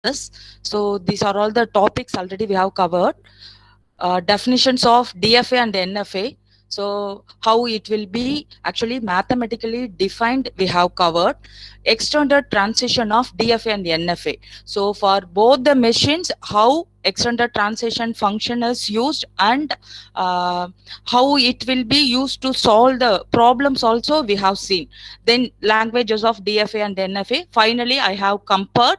classes. So these are all the topics already we have covered. Definitions of DFA and NFA. So how it will be actually mathematically defined we have covered. Extended transition of DFA and NFA. So for both the machines, how extended transition function is used and how it will be used to solve the problems also we have seen. Then languages of DFA and NFA. Finally, I have compared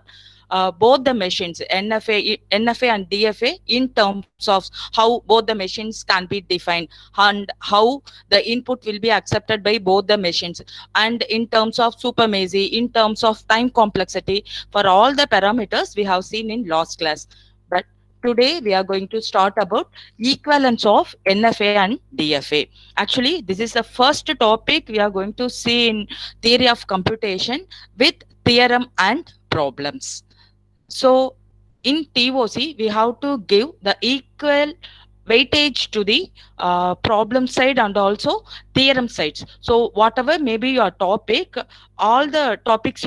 both the machines NFA and DFA in terms of how both the machines can be defined and how the input will be accepted by both the machines, and in terms of supremacy, in terms of time complexity, for all the parameters we have seen in last class. But today we are going to start about equivalence of NFA and DFA. Actually, this is the first topic we are going to see in theory of computation with theorem and problems. So in TOC, we have to give the equal weightage to the problem side and also theorem sides. So whatever may be your topic, all the topics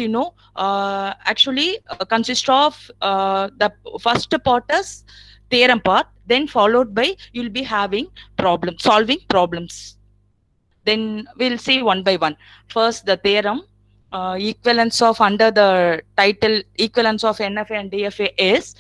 actually consist of the first part is theorem part, then followed by you'll be having solving problems. Then we'll see one by one. First, the theorem. Equivalence of under the title equivalence of NFA and DFA is,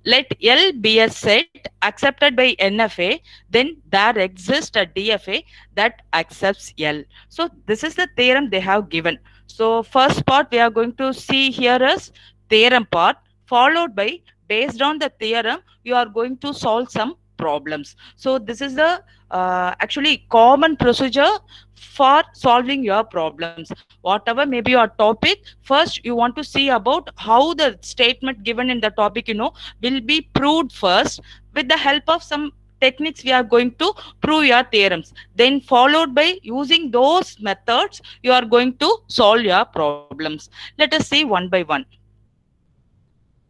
let L be a set accepted by NFA, then there exists a DFA that accepts L. So this is the theorem they have given. So first part we are going to see here is theorem part, followed by based on the theorem you are going to solve some problems. So this is the actually common procedure for solving your problems. Whatever may be your topic, first you want to see about how the statement given in the topic will be proved first with the help of some techniques we are going to prove your theorems, then followed by using those methods you are going to solve your problems. Let us see one by one.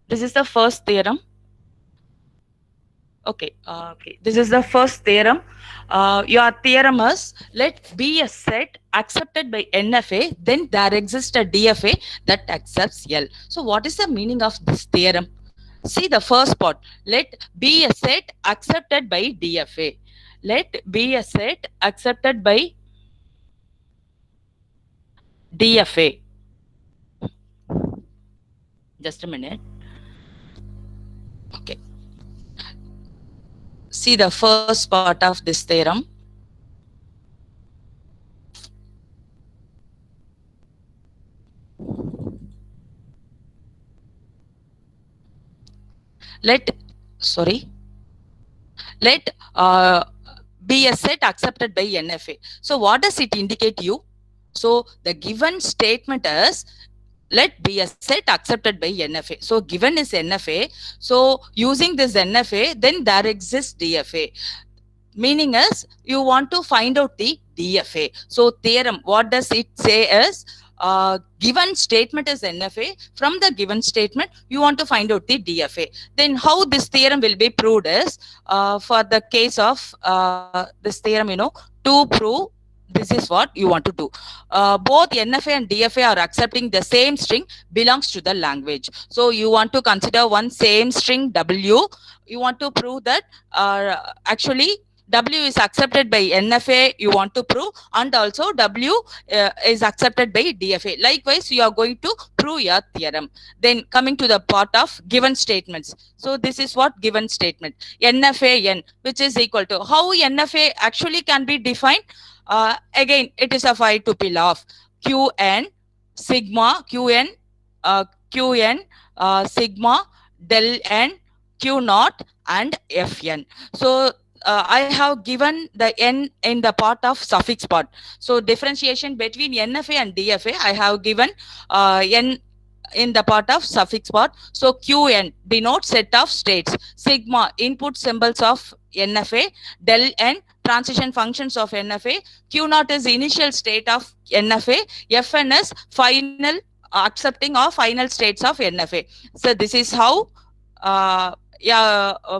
This is the first theorem. Okay, this is the first theorem. Your theorem is, let be a set accepted by NFA, then there exists a DFA that accepts L. So what is the meaning of this theorem? See the first part. Let be a set accepted by DFA. Let be a set accepted by DFA. Just a minute. Okay. See the first part of this theorem. Let be a set accepted by NFA. So what does it indicate you? So the given statement is, let be a set accepted by NFA. So given is NFA. So using this NFA, then there exists DFA. Meaning is you want to find out the DFA. So theorem, what does it say is, given statement is NFA. From the given statement, you want to find out the DFA. Then how this theorem will be proved is, for the case of this theorem, to prove this is what you want to do. Both NFA and DFA are accepting the same string belongs to the language. So you want to consider one same string W. You want to prove that actually W is accepted by NFA, you want to prove, and also W is accepted by DFA. Likewise, you are going to prove your theorem. Then coming to the part of given statements. So this is what given statement. NFA N, which is equal to, how NFA actually can be defined? Again, it is a phi tuple of Qn sigma Qn Qn sigma del n Q naught and Fn. So I have given the n in the part of suffix part. So differentiation between NFA and DFA, I have given n in the part of suffix part. So Qn denotes set of states, sigma input symbols of NFA, del n transition functions of NFA, Q naught is initial state of NFA, Fn is final accepting of final states of NFA. So this is how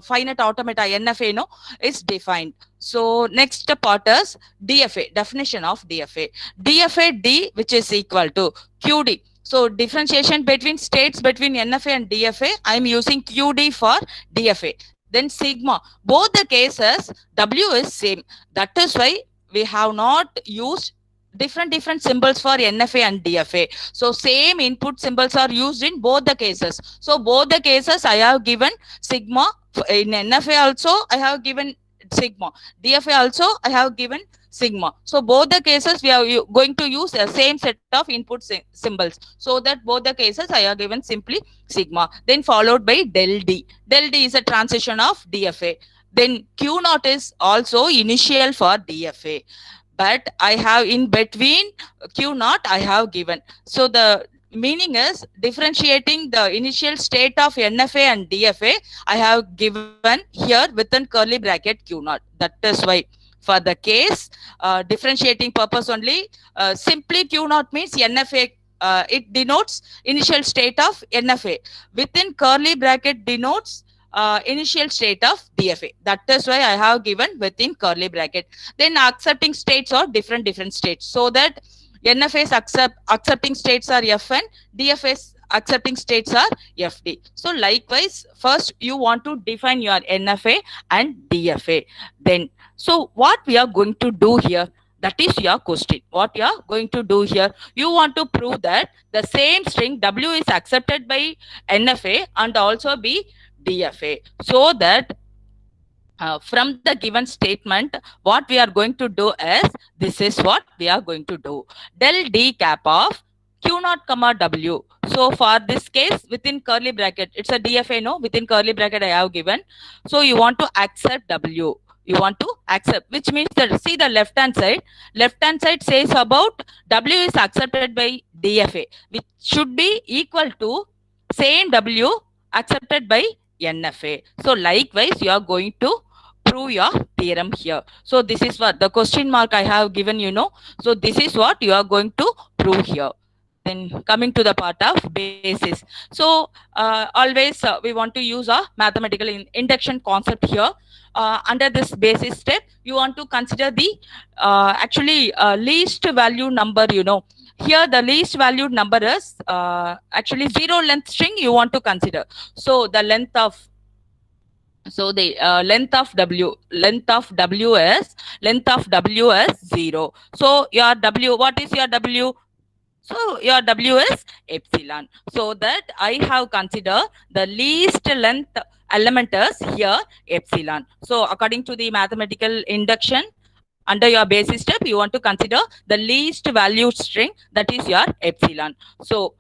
finite automata NFA is defined. So next part is DFA, definition of DFA. DFA D, which is equal to QD. So differentiation between states between NFA and DFA, I'm using QD for DFA. Then sigma, both the cases W is same. That is why we have not used different symbols for NFA and DFA. So same input symbols are used in both the cases. So both the cases I have given sigma. In NFA also I have given sigma. DFA also I have given sigma. So both the cases we are going to use the same set of input symbols, so that both the cases I have given simply sigma, then followed by del D. Del D is a transition of DFA. Then Q naught is also initial for DFA, but I have in between Q naught I have given. So the meaning is differentiating the initial state of NFA and DFA I have given here within curly bracket Q naught. That is why for the case differentiating purpose only, simply Q naught means NFA. It denotes initial state of NFA. Within curly bracket denotes initial state of DFA. That is why I have given within curly bracket. Then accepting states are different states, so that NFA's accepting states are FN, DFA's accepting states are FD. So likewise, first you want to define your NFA and DFA. Then, so what we are going to do here, that is your question. What you are going to do here, you want to prove that the same string W is accepted by NFA and also be DFA, so that from the given statement, what we are going to do is, this is what we are going to do. Del D cap of Q naught comma W. So for this case, within curly bracket, it's a DFA, no? Within curly bracket I have given. So you want to accept W. You want to accept, which means that, see the left hand side. Left hand side says about W is accepted by DFA, which should be equal to same W accepted by NFA. So likewise, you are going to prove your theorem here. So this is what the question mark I have given, you know. So this is what you are going to prove here. Then coming to the part of basis. So always we want to use a mathematical induction concept here. Under this basis step, you want to consider the actually least value number, you know. Here the least valued number is actually zero length string you want to consider. So the length of, so the length of W is 0. So your W, what is your W? So your W is epsilon. So that I have considered the least length element is here epsilon. So according to the mathematical induction, under your basis step, you want to consider the least valued string, that is your epsilon. So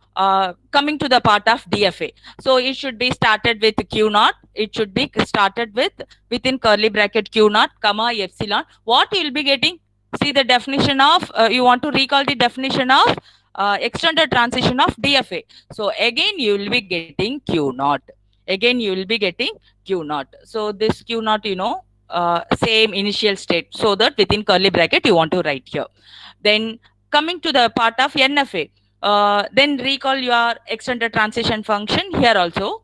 coming to the part of DFA. So it should be started with Q naught. It should be started with within curly bracket Q naught comma epsilon. What you will be getting? See the definition of, you want to recall the definition of extended transition of DFA. So again you will be getting Q naught. Again you will be getting Q naught. So this Q naught, you know, same initial state, so that within curly bracket you want to write here. Then coming to the part of NFA, then recall your extended transition function here also.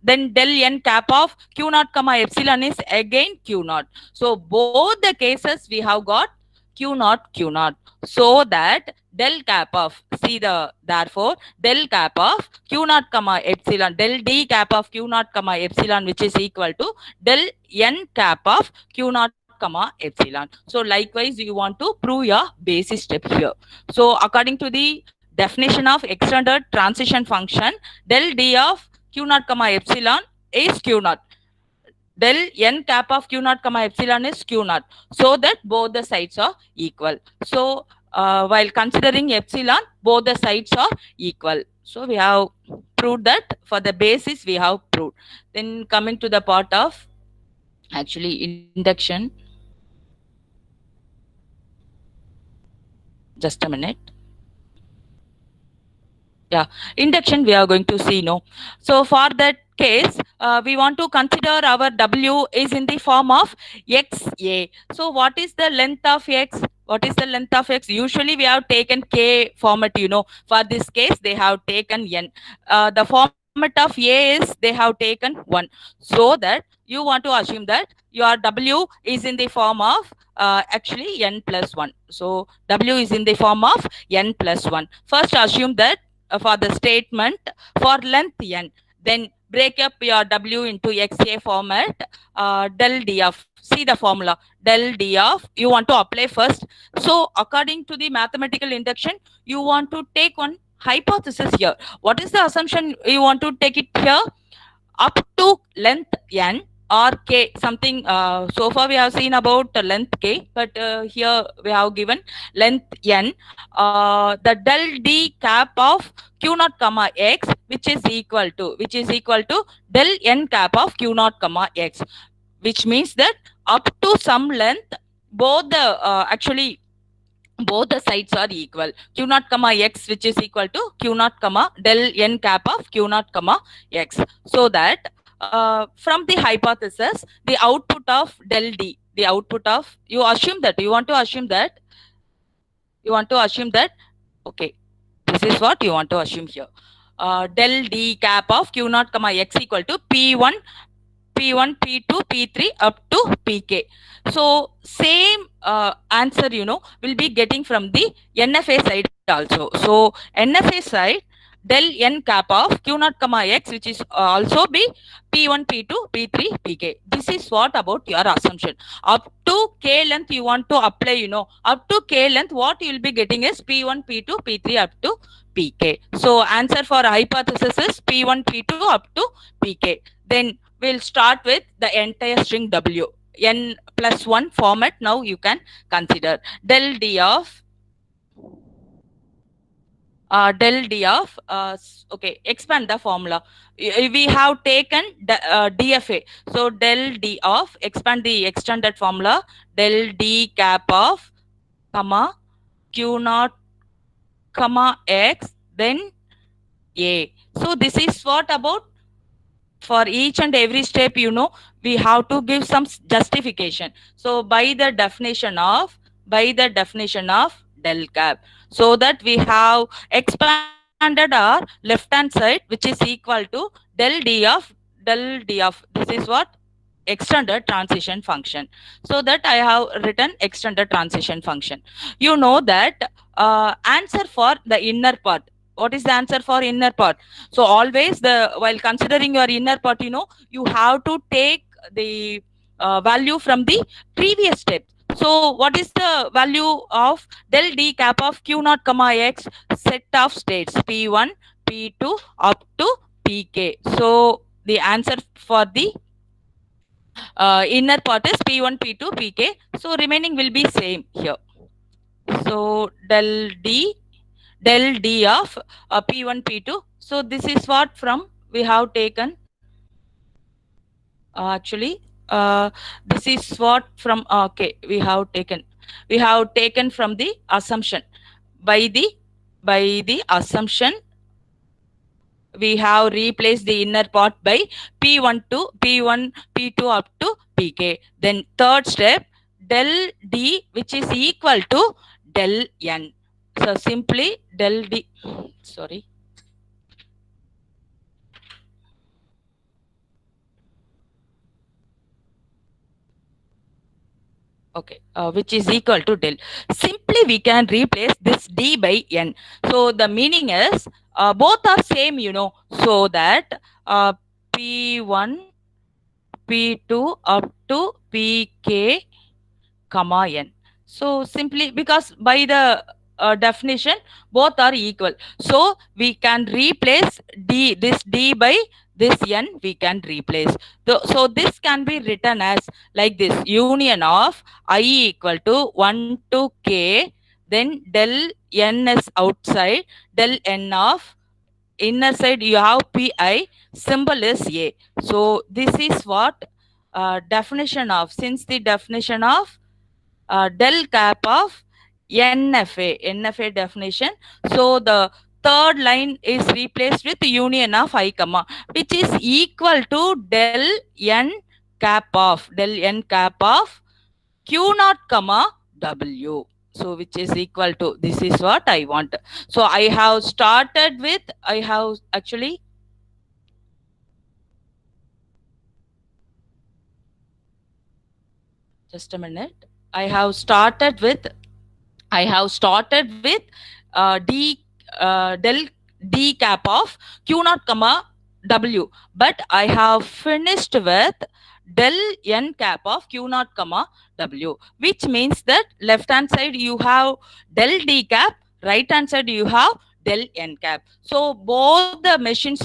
Then del n cap of Q naught comma epsilon is again Q naught. So both the cases we have got Q naught, so that del cap of, see the, therefore del cap of Q naught comma epsilon, del D cap of Q naught comma epsilon, which is equal to del n cap of Q naught comma epsilon. So likewise you want to prove your basis step here. So according to the definition of extended transition function, del D of Q naught comma epsilon is Q naught. Del n cap of Q naught comma epsilon is Q naught, so that both the sides are equal. So while considering epsilon, both the sides are equal. So we have proved that for the basis we have proved. Then coming to the part of actually induction. Just a minute. Yeah, induction we are going to see, no. So for that case, we want to consider our W is in the form of XA. So what is the length of X? What is the length of X? Usually we have taken K format, you know. For this case, they have taken N. The format of A is they have taken 1. So that you want to assume that your W is in the form of actually N plus 1. So W is in the form of N plus 1. First assume that for the statement for length n. Then break up your W into XA format, del D of, see the formula, del D of, you want to apply first. So according to the mathematical induction, you want to take one hypothesis here. What is the assumption you want to take it here? Up to length n or k, something, so far we have seen about the length k, but here we have given length n, the del d cap of q naught comma x, which is equal to del n cap of q naught comma x, which means that up to some length, both the actually both the sides are equal, q naught comma x, which is equal to q naught comma del n cap of q naught comma x. So that from the hypothesis, the output of del d, the output of, you assume that, okay, this is what you want to assume here. Del d cap of q naught comma x equal to p1, P1, P2, P3 up to Pk. So same answer, will be getting from the NFA side also. So NFA side, del n cap of q naught comma x, which is also be P1, P2, P3, Pk. This is what about your assumption. Up to k length you want to apply, up to k length, what you will be getting is P1, P2, P3 up to Pk. So answer for hypothesis is P1, P2 up to Pk. Then we'll start with the entire string W, n plus 1 format. Now you can consider del D of okay, expand the formula. We have taken DFA. So del D of, expand the extended formula, del D cap of comma q naught comma x, then a. So this is what about, for each and every step, we have to give some justification. So by the definition of del cap, so that we have expanded our left hand side, which is equal to del d of, this is what, extended transition function. So that I have written extended transition function. You know that answer for the inner part. What is the answer for inner part? So always, while considering your inner part, you have to take the value from the previous step. So what is the value of del d cap of q naught comma x, set of states p1, p2 up to pk? So the answer for the inner part is p1, p2, pk. So remaining will be same here. So del d of p1, p2. So this is what from we have taken. Actually, this is what from, okay, we have taken from the assumption. By the assumption, we have replaced the inner part by P1 to P1, P2 up to Pk. Then third step, del D, which is equal to del N. So simply del D, sorry. Okay, which is equal to del. Simply we can replace this D by N. So the meaning is both are same, so that P1, P2 up to Pk comma n. So simply because by the definition both are equal, so we can replace this d by this n, we can replace. So this can be written as like this: union of I equal to 1 to k, then del n is outside, del n of inner side you have pi, symbol is a. So this is what definition of, since the definition of del cap of NFA definition. So the third line is replaced with union of I comma, which is equal to del n cap of q naught comma w. So which is equal to, this is what I want. So I have started with, just a minute. I have started with del D cap of Q naught comma W, but I have finished with del N cap of Q naught comma W, which means that left hand side you have del D cap, right hand side you have del N cap. So both the machines,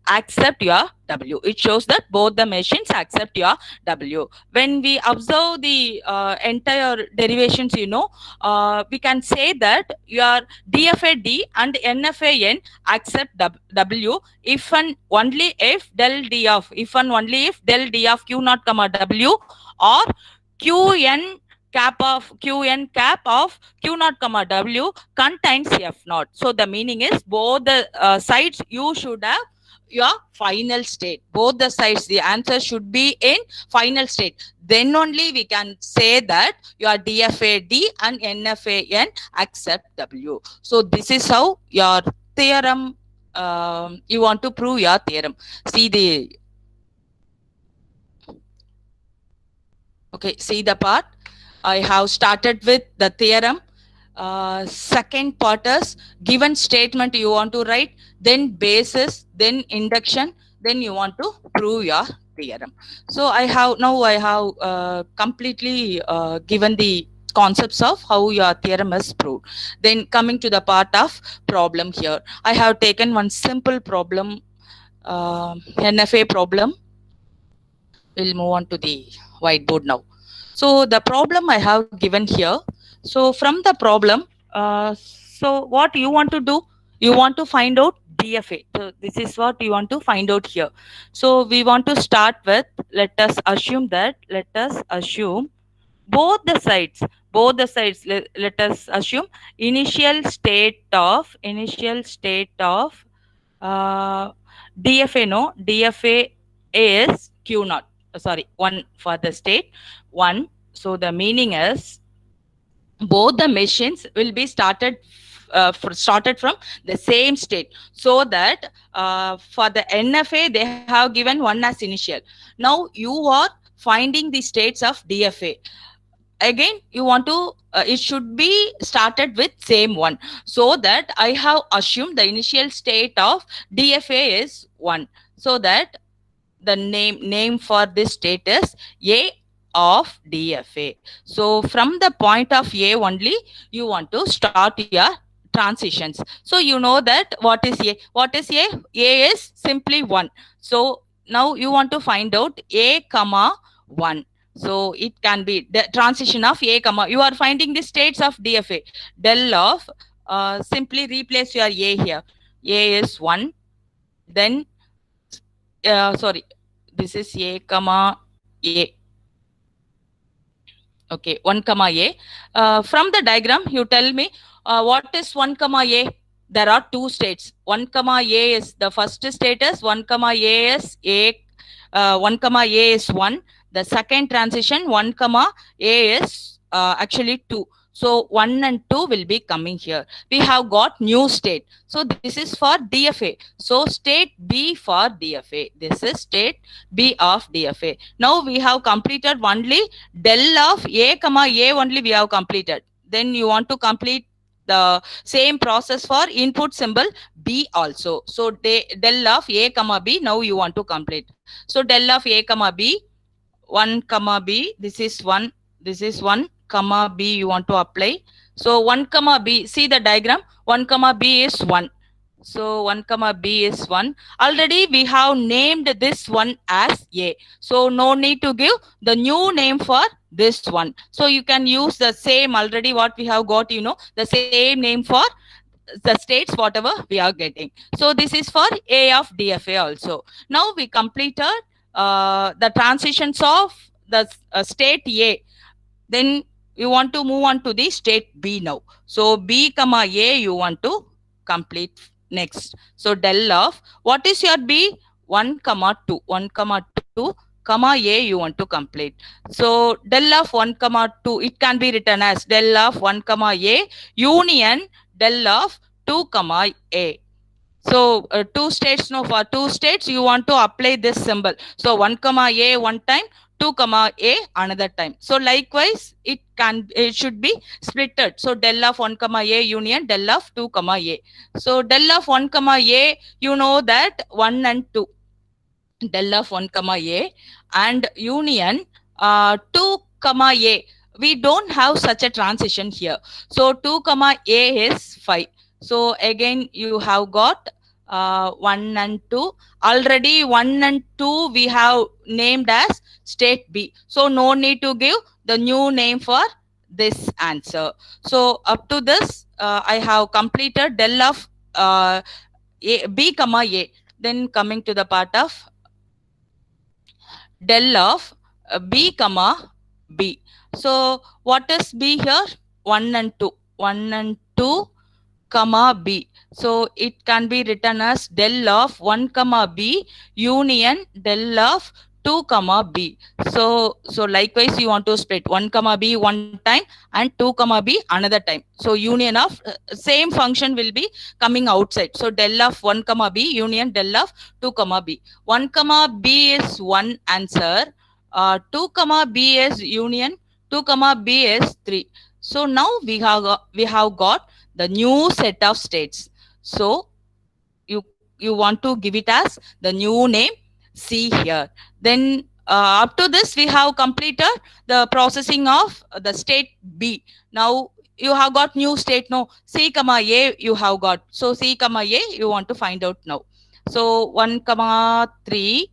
accept your W. It shows that both the machines accept your W. When we observe the entire derivations, we can say that your DFA D and NFA N accept W if and only if del D of, if and only if del D of Q naught comma W or Qn Qn cap of Q naught comma W contains F naught. So the meaning is both the sides you should have your final state. Both the sides, the answer should be in final state. Then only we can say that your DFA D and NFA N accept W. So this is how your theorem, you want to prove your theorem. See the part. I have started with the theorem. Second part is given statement you want to write, then basis, then induction, then you want to prove your theorem. So I have completely given the concepts of how your theorem is proved. Then coming to the part of problem here, I have taken one simple problem, NFA problem. We'll move on to the whiteboard now. So the problem I have given here. So from the problem, so what you want to do, you want to find out DFA. So this is what you want to find out here. So we want to start with, let us assume both the sides, let us assume initial state of DFA is Q naught. Sorry, 1 for the state 1. So the meaning is both the machines will be started from the same state, so that for the NFA they have given 1 as initial. Now you are finding the states of DFA. Again you want to it should be started with same one, so that I have assumed the initial state of DFA is 1, so that the name for this state is A of DFA. So from the point of A only you want to start your transitions. So you know that what is A? A is simply 1. So now you want to find out A comma 1. So it can be the transition of A comma. You are finding the states of DFA. Del of simply replace your A here. A is 1. Then sorry, this is A comma A. Okay, 1 comma A. From the diagram, you tell me what is 1 comma A? There are 2 states. 1 comma A is the first status. 1 comma A is A. 1 comma A is 1. The second transition 1 comma A is actually 2. So 1 and 2 will be coming here. We have got new state. So this is for DFA. So state B for DFA. This is state B of DFA. Now we have completed only del of A comma A only we have completed. Then you want to complete the same process for input symbol B also. So del of A comma B now you want to complete. So del of A comma B, 1 comma B, this is 1, this is 1 comma B you want to apply. So 1 comma B, see the diagram, 1 comma B is 1. So 1 comma B is 1. Already we have named this one as A. So no need to give the new name for this one. So you can use the same already what we have got, the same name for the states whatever we are getting. So this is for A of DFA also. Now we completed the transitions of the state A. Then you want to move on to the state B now. So B comma A you want to complete next. So del of what is your B? 1 comma 2. 1 comma 2 comma A you want to complete. So del of 1 comma 2 it can be written as del of 1 comma A union del of 2 comma A. So two states, no, for two states you want to apply this symbol. So 1 comma a one time, 2 comma a another time. So likewise it should be splitted. So del of 1 comma a union del of 2 comma a. So del of 1 comma a, you know that 1 and 2, del of 1 comma a and union 2 comma a. We don't have such a transition here. So 2 comma a is 5. So again you have got 1 and 2. Already 1 and 2 we have named as state B. So no need to give the new name for this answer. So up to this I have completed del of B comma a. Then coming to the part of del of b comma b. So what is b here? 1 and 2. 1 and 2 comma b. So it can be written as del of 1 comma b union del of 2 comma b. So likewise you want to split 1 comma b one time and 2 comma b another time. So union of same function will be coming outside. So del of 1 comma b union del of 2 comma b. 1 comma b is one answer. 2 comma b is union. 2 comma b is 3. So now we have got the new set of states. So you want to give it as the new name C here. Then up to this we have completed the processing of the state B. Now you have got new state, no, C comma A you have got. So C comma A you want to find out now. So 1 comma 3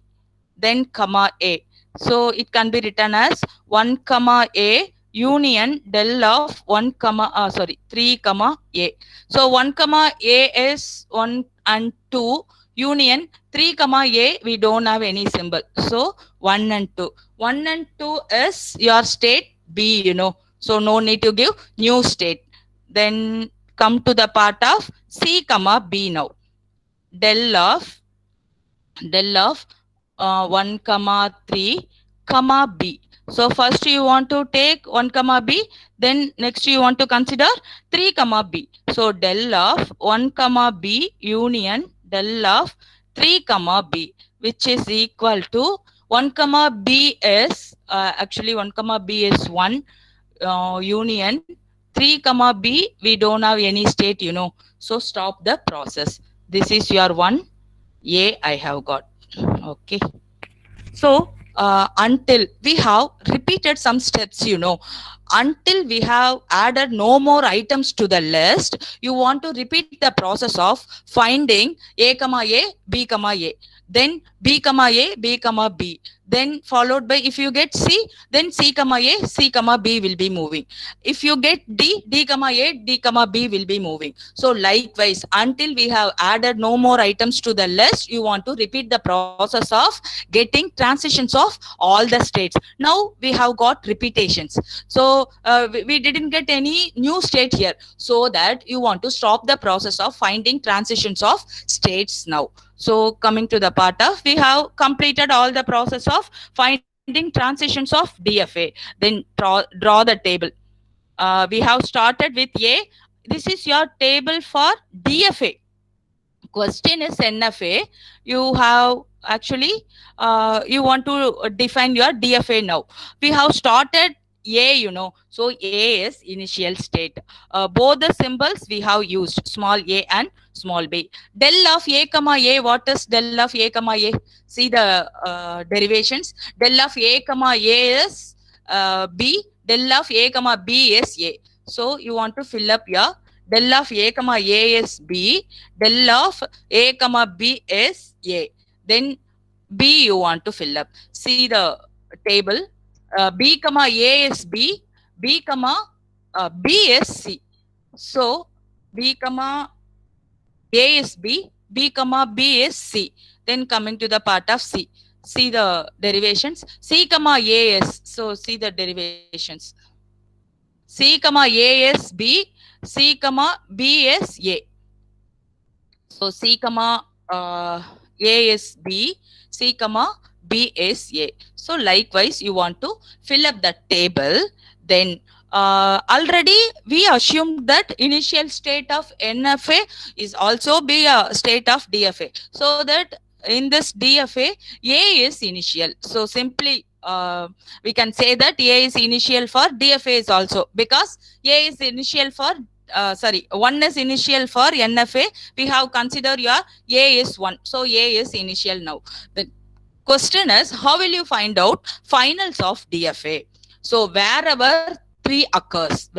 then comma A. So it can be written as 1 comma A union del of 1 comma 3 comma A. So 1 comma A is 1 and 2 union 3 comma A we don't have any symbol. So 1 and 2. 1 and 2 is your state B, you know. So no need to give new state. Then come to the part of C comma B now. Del of 1 comma 3 comma b. So first you want to take 1 comma b, then next you want to consider 3 comma b. So del of 1 comma b union del of 3 comma b, which is equal to 1 comma b is actually 1 comma b is 1 union 3 comma b we don't have any state, you know. So stop the process. This is your 1 A I have got. Okay. So until we have repeated some steps, you know, until we have added no more items to the list, you want to repeat the process of finding A comma A, B comma A, then B comma A, B comma B, then followed by, if you get C, then C comma A, C comma B will be moving. If you get D, D comma A, D comma B will be moving. So likewise, until we have added no more items to the list, you want to repeat the process of getting transitions of all the states. Now we have got repetitions. So we didn't get any new state here. So that you want to stop the process of finding transitions of states now. So coming to the part of, we have completed all the process of finding transitions of DFA. Then draw the table. We have started with A. This is your table for DFA. Question is NFA. You have actually you want to define your DFA now. We have started A, you know. So A is initial state. Both the symbols we have used, small a and small b. Del of A comma A, what is del of A comma A? See the derivations. Del of A comma A is B. Del of A comma B is A. So you want to fill up your del of A comma A is B. Del of A comma B is A. Then B you want to fill up. See the table. B comma A is B. B comma B is C. So B comma A is B. B comma B is C. Then coming to the part of C. See the derivations. C comma A is. So see the derivations. C comma A is B. C comma B is A. So C comma A is B. C comma B is A. So likewise, you want to fill up the table. Then already we assumed that initial state of NFA is also be a state of DFA. So that in this DFA, A is initial. So simply we can say that A is initial for DFA is also, because A is initial for sorry, 1 is initial for NFA. We have considered your A is 1. So A is initial now. The question is, how will you find out finals of DFA? So wherever 3 occurs,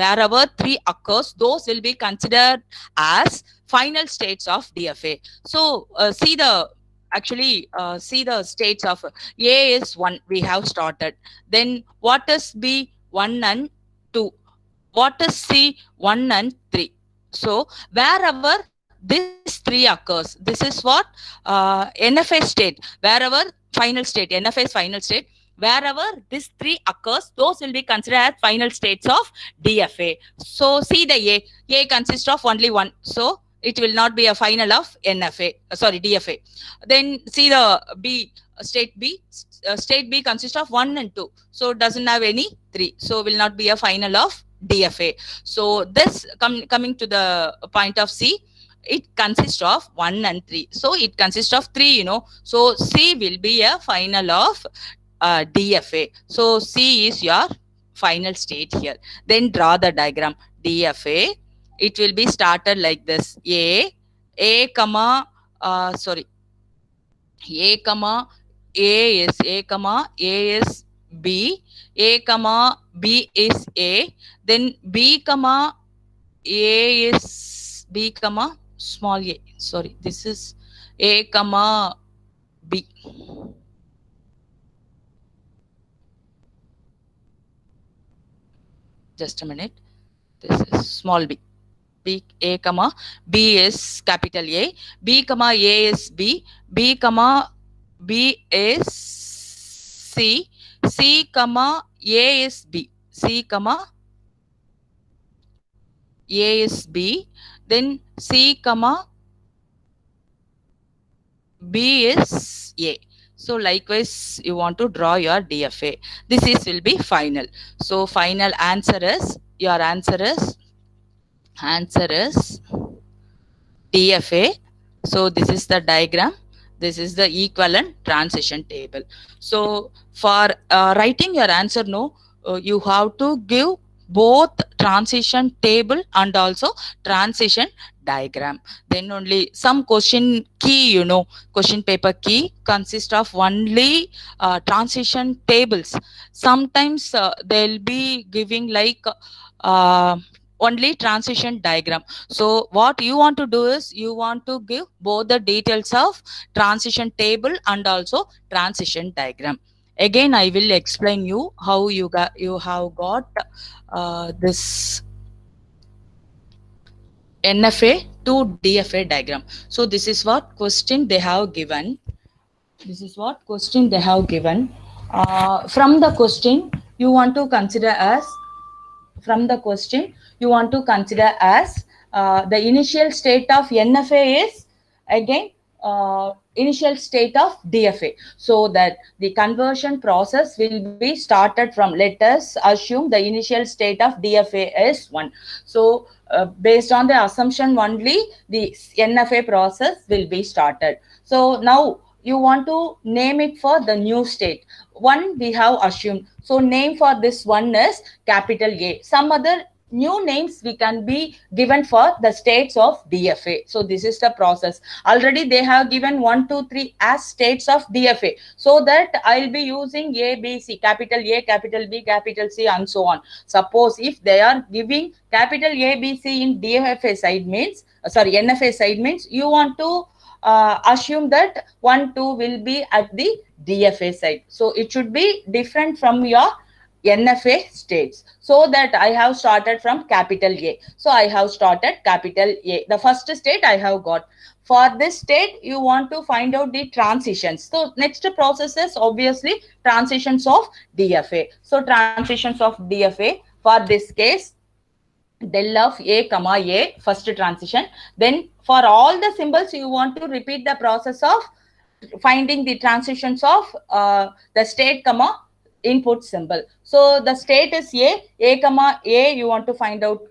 those will be considered as final states of DFA. So see the states of A is 1, we have started. Then what is B? 1 and 2. What is C? 1 and 3. So wherever this 3 occurs, this is what NFA state. Wherever final state, NFA is final state. Wherever this 3 occurs, those will be considered as final states of DFA. So see the A. A consists of only 1. So it will not be a final of NFA. Sorry, DFA. Then see the B. State B. State B consists of 1 and 2. So it doesn't have any 3. So will not be a final of DFA. So this coming to the point of C, it consists of 1 and 3. So it consists of 3, you know. So C will be a final of DFA. So C is your final state here. Then draw the diagram. DFA, it will be started like this. A comma, sorry, A comma, A is B, A comma, B is A, then B comma, A is B comma, small a, sorry, this is A comma B. Just a minute. This is small b. B, A comma B is capital A. B comma A is B. B comma B is C. C comma A is B. C comma A is B. Then C comma B is A. So likewise, you want to draw your DFA. This is will be final. So final answer is, your answer is DFA. So this is the diagram. This is the equivalent transition table. So for writing your answer, you have to give both transition table and also transition diagram. Then only some question key, question paper key consists of only transition tables. Sometimes they'll be giving like only transition diagram. So what you want to do is, you want to give both the details of transition table and also transition diagram. Again, I will explain you how you have got this NFA to DFA diagram. So this is what question they have given. This is what question they have given. From the question, you want to consider as, the initial state of NFA is again initial state of DFA. So that the conversion process will be started from, let us assume the initial state of DFA is 1. So based on the assumption only, the NFA process will be started. So now you want to name it for the new state. 1 we have assumed. So name for this one is capital A. Some other new names we can be given for the states of DFA. So this is the process. Already they have given 1, 2, 3 as states of DFA. So that I'll be using A, B, C, capital A, capital B, capital C, and so on. Suppose if they are giving capital A, B, C in DFA side means, NFA side means, you want to assume that 1, 2 will be at the DFA side. So it should be different from your NFA states. So that I have started from capital A. So I have started capital A. The first state I have got. For this state, you want to find out the transitions. So next process is obviously transitions of DFA. So transitions of DFA, for this case, del of A comma A, first transition. Then for all the symbols, you want to repeat the process of finding the transitions of the state comma input symbol. So the state is A comma A you want to find out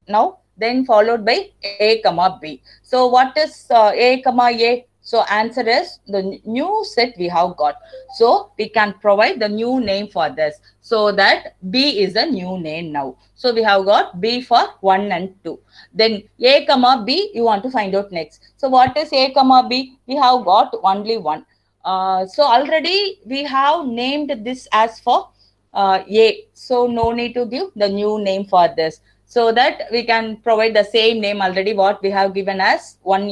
now, then followed by A comma B. So what is A comma A? So answer is the new set we have got. So we can provide the new name for this. So that B is a new name now. So we have got B for 1 and 2. Then A comma B you want to find out next. So what is A comma B? We have got only one. So already we have named this as for A. So no need to give the new name for this. So that we can provide the same name already what we have given as one,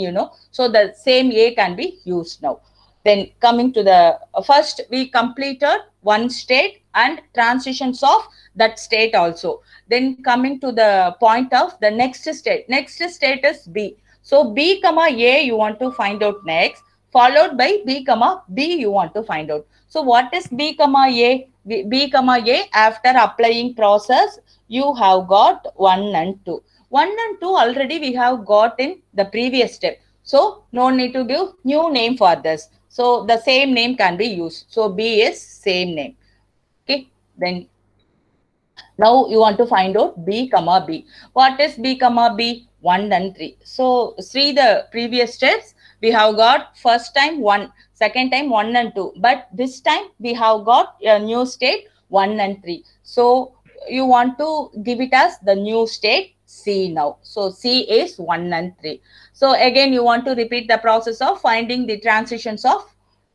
So the same A can be used now. Then coming to the first, we completed one state and transitions of that state also. Then coming to the point of the next state. Next state is B. So B comma A you want to find out next, followed by B comma B you want to find out. So what is B comma A? B comma A, after applying process, you have got 1 and 2. 1 and 2 already we have got in the previous step. So no need to give new name for this. So the same name can be used. So B is same name. Okay. Then now you want to find out B comma B. What is B comma B? 1 and 3. So see the previous steps. We have got first time 1, second time 1 and 2. But this time we have got a new state 1 and 3. So you want to give it as the new state C now. So C is 1 and 3. So again you want to repeat the process of finding the transitions of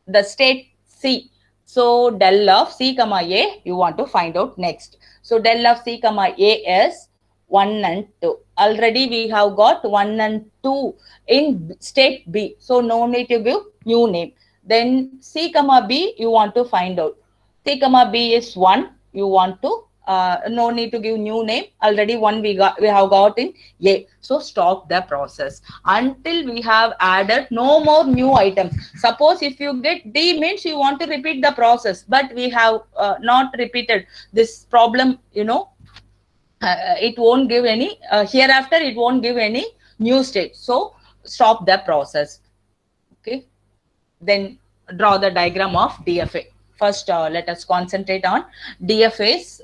the state C. So del of C comma A you want to find out next. So del of C comma A is 1 and 2. Already we have got 1 and 2 in state B. So no need to give new name. Then C comma B you want to find out. C comma B is 1. You want to no need to give new name. Already one we have got in A. So stop the process until we have added no more new items. Suppose if you get D means you want to repeat the process, but we have not repeated this problem. It won't give any hereafter. It won't give any new state. So stop the process. Okay. Then draw the diagram of DFA. First, let us concentrate on DFA's,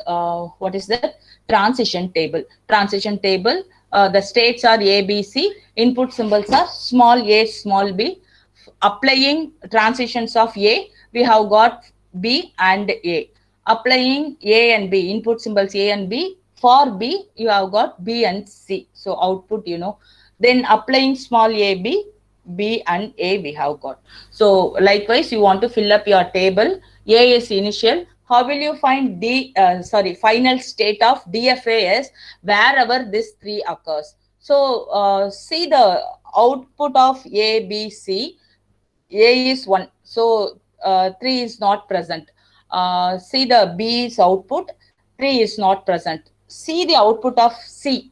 what is the transition table. Transition table, the states are A, B, C. Input symbols are small a, small b. Applying transitions of A, we have got B and A. Applying A and B, input symbols A and B. For B, you have got B and C. So output, Then applying small a, B and A we have got. So likewise, you want to fill up your table. A is initial. How will you find final state of DFA is wherever this 3 occurs. So see the output of A, B, C. A is 1. So 3 is not present. See the B's output. 3 is not present. See the output of C.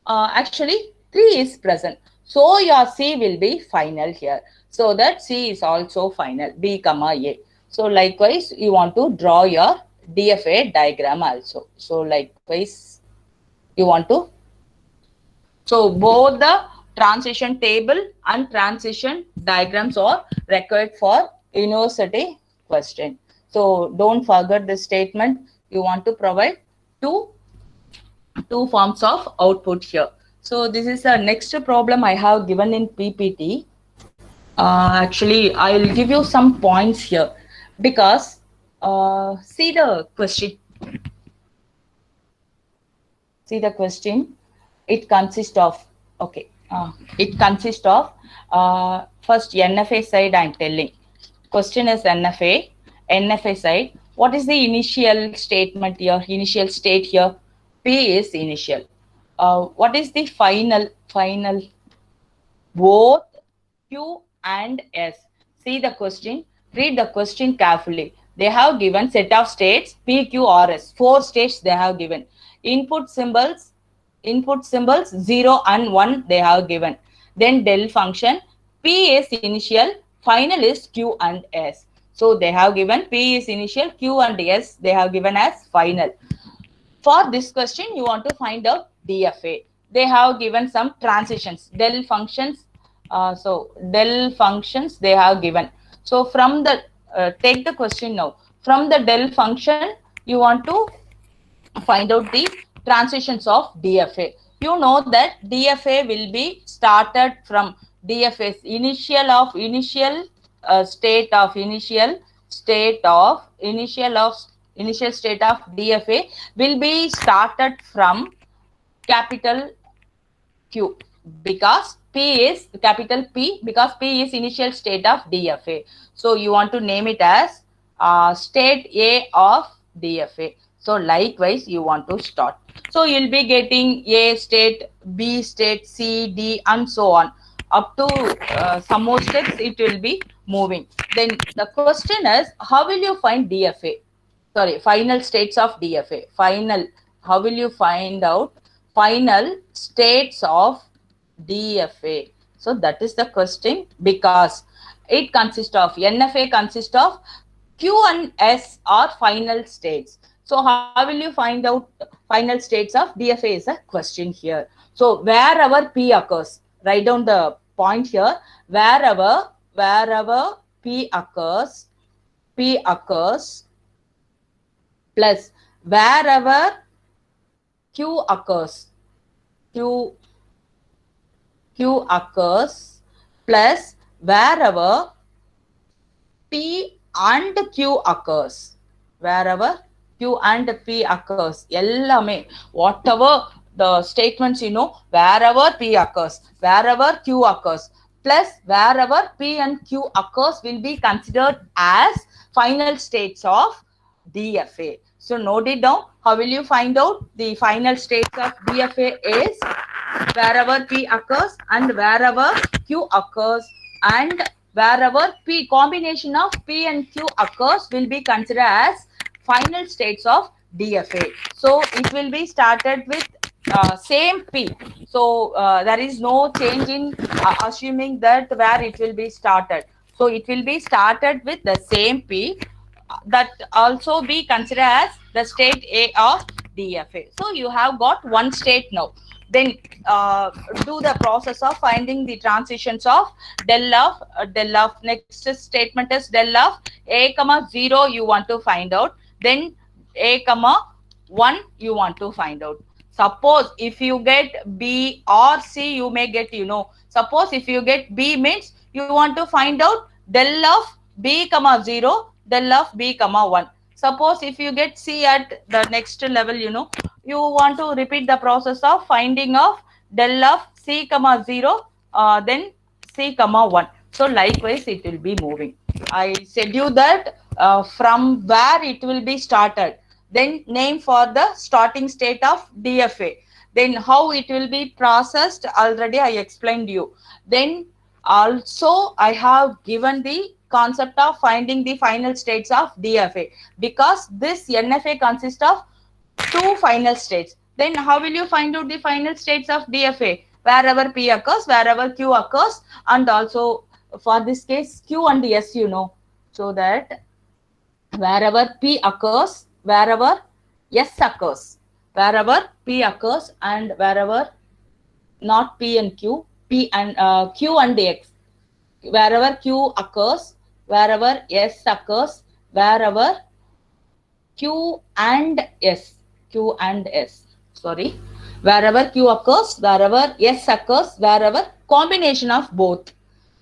Actually 3 is present. So your C will be final here. So that C is also final, B comma A. So likewise, you want to draw your DFA diagram also. So likewise, you want to. So both the transition table and transition diagrams are required for university question. So don't forget this statement. You want to provide two forms of output here. So this is the next problem I have given in PPT. Actually, I will give you some points here because see the question. See the question. It consists of first NFA side. I'm telling. Question is NFA. NFA side. What is the initial statement here? Initial state here. P is initial. What is the final? Both Q and S. See the question. Read the question carefully. They have given set of states P, Q, R, S. 4 states they have given. Input symbols 0 and 1 they have given. Then del function. P is initial. Final is Q and S. So they have given P is initial, Q and S they have given as final. For this question, you want to find out DFA. They have given some transitions, del functions. Del functions they have given. So from the take the question now. From the del function, you want to find out the transitions of DFA. You know that DFA will be started from DFA's initial state of DFA will be started from capital Q, because P is capital P, because P is initial state of DFA. So you want to name it as state A of DFA. So likewise, you want to start. So you'll be getting A state, B state, C, D, and so on. Up to some more steps, it will be moving. Then the question is, how will you find DFA? Sorry, final states of DFA. How will you find out final states of DFA? So that is the question, because it consists of, NFA consists of Q and S are final states. So how will you find out final states of DFA is a question here. So wherever P occurs, write down the point here, wherever P occurs plus wherever Q occurs plus wherever P and Q occurs, wherever Q and P occurs, ellame, whatever the statements, wherever P occurs, wherever Q occurs, plus wherever P and Q occurs will be considered as final states of DFA. So note it down. How will you find out the final states of DFA is wherever P occurs and wherever Q occurs, and wherever P, combination of P and Q occurs will be considered as final states of DFA. So it will be started with same P. So there is no change in assuming that where it will be started. So it will be started with the same P, that also be considered as the state A of DFA. So you have got one state now. Then do the process of finding the transitions of del of next statement is del of A comma 0 you want to find out. Then A comma 1 you want to find out. Suppose if you get B or C, you may get, suppose if you get B means you want to find out del of B comma 0, del of B comma 1. Suppose if you get C at the next level, you want to repeat the process of finding of del of C comma 0, then C comma 1. So likewise, it will be moving. I said you that from where it will be started, then name for the starting state of DFA. Then how it will be processed, already I explained you. Then also I have given the concept of finding the final states of DFA, because this NFA consists of 2 final states. Then how will you find out the final states of DFA? Wherever P occurs, wherever Q occurs, and also for this case Q and S, so that wherever P occurs, wherever S occurs, wherever P occurs, and wherever not P and Q, P and Q and X, wherever Q occurs, wherever S occurs, wherever Q and S, wherever Q occurs, wherever S occurs, wherever combination of both.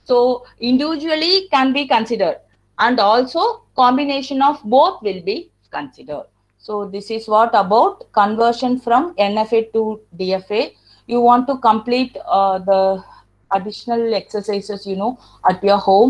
So individually can be considered, and also combination of both will be considered. So this is what about conversion from NFA to DFA. You want to complete the additional exercises, at your home.